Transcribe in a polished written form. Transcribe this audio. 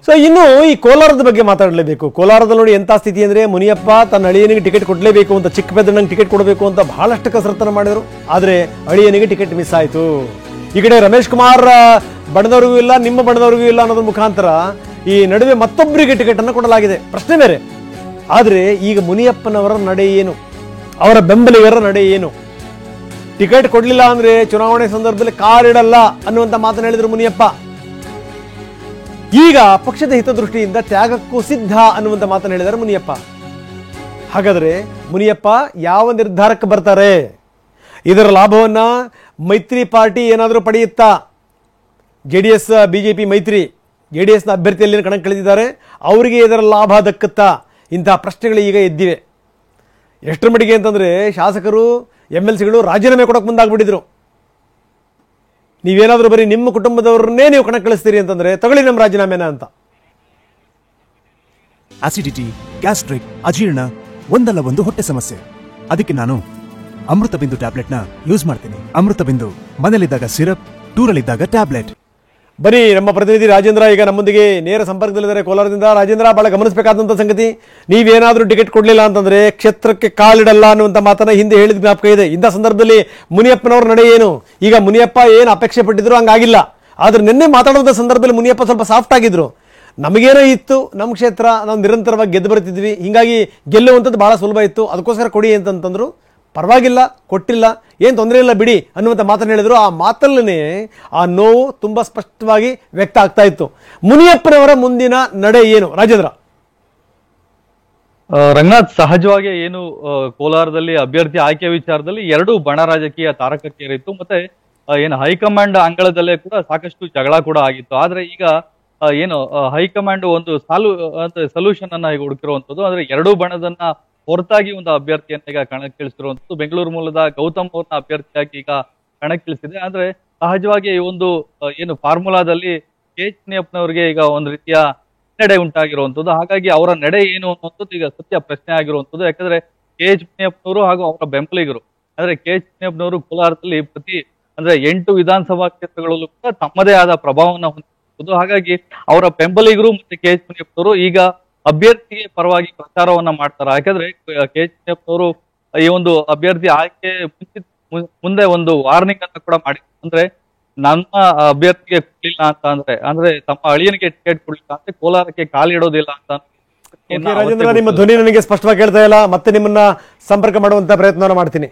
So ಇನ್ನು ಈ ಕೋಲಾರದ ಬಗ್ಗೆ ಮಾತಾಡಲೇಬೇಕು. ಕೋಲಾರದಲ್ಲಿ ನೋಡಿ ಎಂಥ ಸ್ಥಿತಿ ಅಂದರೆ, ಮುನಿಯಪ್ಪ ತನ್ನ ಅಳಿಯನಿಗೆ ಟಿಕೆಟ್ ಕೊಡಲೇಬೇಕು ಅಂತ, ಚಿಕ್ಕ ಪೆದ್ದಣ್ಣಂಗೆ ಟಿಕೆಟ್ ಕೊಡಬೇಕು ಅಂತ ಬಹಳಷ್ಟು ಕಸರತ್ತನ್ನು ಮಾಡಿದರು. ಆದರೆ ಅಳಿಯನಿಗೆ ಟಿಕೆಟ್ ಮಿಸ್ ಆಯಿತು. ಈ ಕಡೆ ರಮೇಶ್ ಕುಮಾರ್ ಬಣದವ್ರಿಗೂ ಇಲ್ಲ, ನಿಮ್ಮ ಬಣದವ್ರಿಗೂ ಇಲ್ಲ ಅನ್ನೋದ್ರ ಮುಖಾಂತರ ಈ ನಡುವೆ ಮತ್ತೊಬ್ಬರಿಗೆ ಟಿಕೆಟ್ ಅನ್ನು ಕೊಡಲಾಗಿದೆ. ಪ್ರಶ್ನೆ ಬೇರೆ. ಆದರೆ ಈಗ ಮುನಿಯಪ್ಪನವರ ನಡೆ ಏನು, ಅವರ ಬೆಂಬಲಿಗರ ನಡೆ ಏನು? ಟಿಕೆಟ್ ಕೊಡಲಿಲ್ಲ ಅಂದ್ರೆ ಚುನಾವಣೆ ಸಂದರ್ಭದಲ್ಲಿ ಕಾಲಿಡಲ್ಲ ಅನ್ನುವಂಥ ಮಾತನ್ನು ಹೇಳಿದರು ಮುನಿಯಪ್ಪ. ಈಗ ಪಕ್ಷದ ಹಿತದೃಷ್ಟಿಯಿಂದ ತ್ಯಾಗಕ್ಕೂ ಸಿದ್ಧ ಅನ್ನುವಂಥ ಮಾತನ್ನು ಹೇಳಿದ್ದಾರೆ ಮುನಿಯಪ್ಪ. ಹಾಗಾದರೆ ಮುನಿಯಪ್ಪ ಯಾವ ನಿರ್ಧಾರಕ್ಕೆ ಬರ್ತಾರೆ? ಇದರ ಲಾಭವನ್ನ ಮೈತ್ರಿ ಪಾರ್ಟಿ ಏನಾದರೂ ಪಡೆಯುತ್ತಾ? JDS BJP ಮೈತ್ರಿ, JDSನ ಅಭ್ಯರ್ಥಿಯಲ್ಲಿ ಕಣಕ್ಕಿಳಿದಿದ್ದಾರೆ, ಅವರಿಗೆ ಇದರ ಲಾಭ ದಕ್ಕುತ್ತಾ? ಇಂತಹ ಪ್ರಶ್ನೆಗಳು ಈಗ ಎದ್ದಿವೆ. ಎಷ್ಟರ ಮಟ್ಟಿಗೆ ಅಂತಂದರೆ, ಶಾಸಕರು MLCಗಳು ರಾಜೀನಾಮೆ ಕೊಡೋಕೆ ಮುಂದಾಗ್ಬಿಟ್ಟಿದ್ರು. ನೀವೇನಾದರೂ ಬರೀ ನಿಮ್ಮ ಕುಟುಂಬದವ್ರನ್ನೇ ನೀವು ಕಣಕ್ಕಿಳಿಸ್ತೀರಿ ಅಂತಂದ್ರೆ ತಗೊಳ್ಳಿ ನಮ್ಮ ರಾಜೀನಾಮೆನ ಅಂತ. ಆಸಿಡಿಟಿ, ಗ್ಯಾಸ್ಟ್ರಿಕ್, ಅಜೀರ್ಣ, ಒಂದಲ್ಲ ಒಂದು ಹೊಟ್ಟೆ ಸಮಸ್ಯೆ. ಅದಕ್ಕೆ ನಾನು ಅಮೃತ ಬಿಂದು ಟ್ಯಾಬ್ಲೆಟ್ನ ಯೂಸ್ ಮಾಡ್ತೀನಿ. ಅಮೃತ ಬಿಂದು, ಮನೇಲಿದ್ದಾಗ ಸಿರಪ್, ಟೂರಲ್ಲಿದ್ದಾಗ ಟ್ಯಾಬ್ಲೆಟ್. ಬನ್ನಿ, ನಮ್ಮ ಪ್ರತಿನಿಧಿ ರಾಜೇಂದ್ರ ಈಗ ನಮ್ಮೊಂದಿಗೆ ನೇರ ಸಂಪರ್ಕದಲ್ಲಿದ್ದಾರೆ ಕೋಲಾರದಿಂದ. ರಾಜೇಂದ್ರ, ಬಹಳ ಗಮನಿಸಬೇಕಾದಂಥ ಸಂಗತಿ, ನೀವೇನಾದರೂ ಟಿಕೆಟ್ ಕೊಡಲಿಲ್ಲ ಅಂತಂದ್ರೆ ಕ್ಷೇತ್ರಕ್ಕೆ ಕಾಲಿಡಲ್ಲ ಅನ್ನುವಂಥ ಮಾತನ್ನ ಹಿಂದೆ ಹೇಳಿದ ಜ್ಞಾಪಕ ಇದೆ. ಇಂಥ ಸಂದರ್ಭದಲ್ಲಿ ಮುನಿಯಪ್ಪನವ್ರ ನಡೆ ಏನು? ಈಗ ಮುನಿಯಪ್ಪ ಏನು ಅಪೇಕ್ಷೆ ಪಟ್ಟಿದ್ರು ಹಂಗಾಗಿಲ್ಲ. ಆದ್ರೆ ನಿನ್ನೆ ಮಾತಾಡುವಂಥ ಸಂದರ್ಭದಲ್ಲಿ ಮುನಿಯಪ್ಪ ಸ್ವಲ್ಪ ಸಾಫ್ಟ್ ಆಗಿದ್ರು. ನಮಗೇನೋ ಇತ್ತು, ನಮ್ಮ ಕ್ಷೇತ್ರ ನಾವು ನಿರಂತರವಾಗಿ ಗೆದ್ದು ಬರ್ತಿದ್ವಿ, ಹೀಗಾಗಿ ಗೆಲ್ಲುವಂಥದ್ದು ಬಹಳ ಸುಲಭ ಇತ್ತು, ಅದಕ್ಕೋಸ್ಕರ ಕೊಡಿ ಅಂತಂತಂದ್ರು. ಪರವಾಗಿಲ್ಲ, ಕೊಟ್ಟಿಲ್ಲ, ಏನು ತೊಂದರೆ ಇಲ್ಲ ಬಿಡಿ ಅನ್ನುವಂಥ ಮಾತನ್ನು ಹೇಳಿದ್ರು. ಆ ಮಾತಲ್ಲೇ ಆ ನೋವು ತುಂಬಾ ಸ್ಪಷ್ಟವಾಗಿ ವ್ಯಕ್ತ ಆಗ್ತಾ ಇತ್ತು. ಮುನಿಯಪ್ಪನವರ ಮುಂದಿನ ನಡೆ ಏನು ರಾಜೇಂದ್ರ? ರಂಗನಾಥ್, ಸಹಜವಾಗಿ ಏನು ಕೋಲಾರದಲ್ಲಿ ಅಭ್ಯರ್ಥಿ ಆಯ್ಕೆ ವಿಚಾರದಲ್ಲಿ ಎರಡು ಬಣ ರಾಜಕೀಯ ತಾರಕಕ್ಕೇರಿತ್ತು. ಮತ್ತೆ ಏನು ಹೈಕಮಾಂಡ್ ಅಂಗಳದಲ್ಲೇ ಕೂಡ ಸಾಕಷ್ಟು ಜಗಳ ಕೂಡ ಆಗಿತ್ತು. ಆದ್ರೆ ಈಗ ಏನು ಹೈಕಮಾಂಡ್ ಒಂದು ಸೊಲ್ಯೂಷನ್ ಅನ್ನ ಈಗ ಹುಡುಕಿರುವಂತದ್ದು. ಆದ್ರೆ ಎರಡೂ ಬಣದನ್ನ ಹೊರತಾಗಿ ಒಂದು ಅಭ್ಯರ್ಥಿಯನ್ನ ಈಗ ಕಣಕ್ಕಿಳಿಸಿರುವಂತದ್ದು. ಬೆಂಗಳೂರು ಮೂಲದ ಗೌತಮ್ ಅವ್ರನ್ನ ಅಭ್ಯರ್ಥಿಯಾಗಿ ಈಗ ಕಣಕ್ಕಿಳಿಸಿದೆ. ಆದ್ರೆ ಸಹಜವಾಗಿ ಈ ಒಂದು ಏನು ಫಾರ್ಮುಲಾದಲ್ಲಿ KH ಮುನಿಯಪ್ಪನವರಿಗೆ ಈಗ ಒಂದು ರೀತಿಯ ನಡೆ ಉಂಟಾಗಿರುವಂತದ್ದು. ಹಾಗಾಗಿ ಅವರ ನಡೆ ಏನು ಅನ್ನುವಂಥದ್ದು ಈಗ ಸತ್ಯ ಪ್ರಶ್ನೆ ಆಗಿರುವಂತದ್ದು. ಯಾಕಂದ್ರೆ KH ಮುನಿಯಪ್ಪನವರು ಹಾಗೂ ಅವರ ಬೆಂಬಲಿಗರು, ಅಂದ್ರೆ KH ಮುನಿಯಪ್ಪನವರು ಕೋಲಾರದಲ್ಲಿ ಅಂದ್ರೆ 8 ವಿಧಾನಸಭಾ ಕ್ಷೇತ್ರಗಳಲ್ಲೂ ಕೂಡ ತಮ್ಮದೇ ಆದ ಪ್ರಭಾವವನ್ನು ಹೊಂದಿರುವುದು. ಹಾಗಾಗಿ ಅವರ ಬೆಂಬಲಿಗರು ಮತ್ತೆ KH ಮುನಿಯಪ್ಪನವರು ಈಗ ಅಭ್ಯರ್ಥಿಗೆ ಪರವಾಗಿ ಪ್ರಚಾರವನ್ನ ಮಾಡ್ತಾರೆ. ಯಾಕಂದ್ರೆ KH ಮುನಿಯಪ್ಪನವರು ಈ ಒಂದು ಅಭ್ಯರ್ಥಿ ಆಯ್ಕೆ ಮುಂದೆ ಒಂದು ವಾರ್ನಿಂಗ್ ಅನ್ನ ಕೂಡ ಮಾಡಿದ್ರು. ಅಂದ್ರೆ ನಮ್ಮ ಅಭ್ಯರ್ಥಿಗೆ ಕೊಡ್ಲಿಲ್ಲ ಅಂತ ಅಂದ್ರೆ ತಮ್ಮ ಅಳಿಯನಿಗೆ ಟಿಕೆಟ್ ಕೊಡ್ಲಿಲ್ಲ ಅಂದ್ರೆ ಕೋಲಾರಕ್ಕೆ ಕಾಲಿಡೋದಿಲ್ಲ ಅಂತ. ರಾಜೇಂದ್ರ, ನಿಮ್ಮ ಧ್ವನಿ ನನಗೆ ಸ್ಪಷ್ಟವಾಗಿ ಕೇಳ್ತಾ ಇಲ್ಲ, ಮತ್ತೆ ನಿಮ್ಮನ್ನ ಸಂಪರ್ಕ ಮಾಡುವಂತ ಪ್ರಯತ್ನವನ್ನು ಮಾಡ್ತೀನಿ.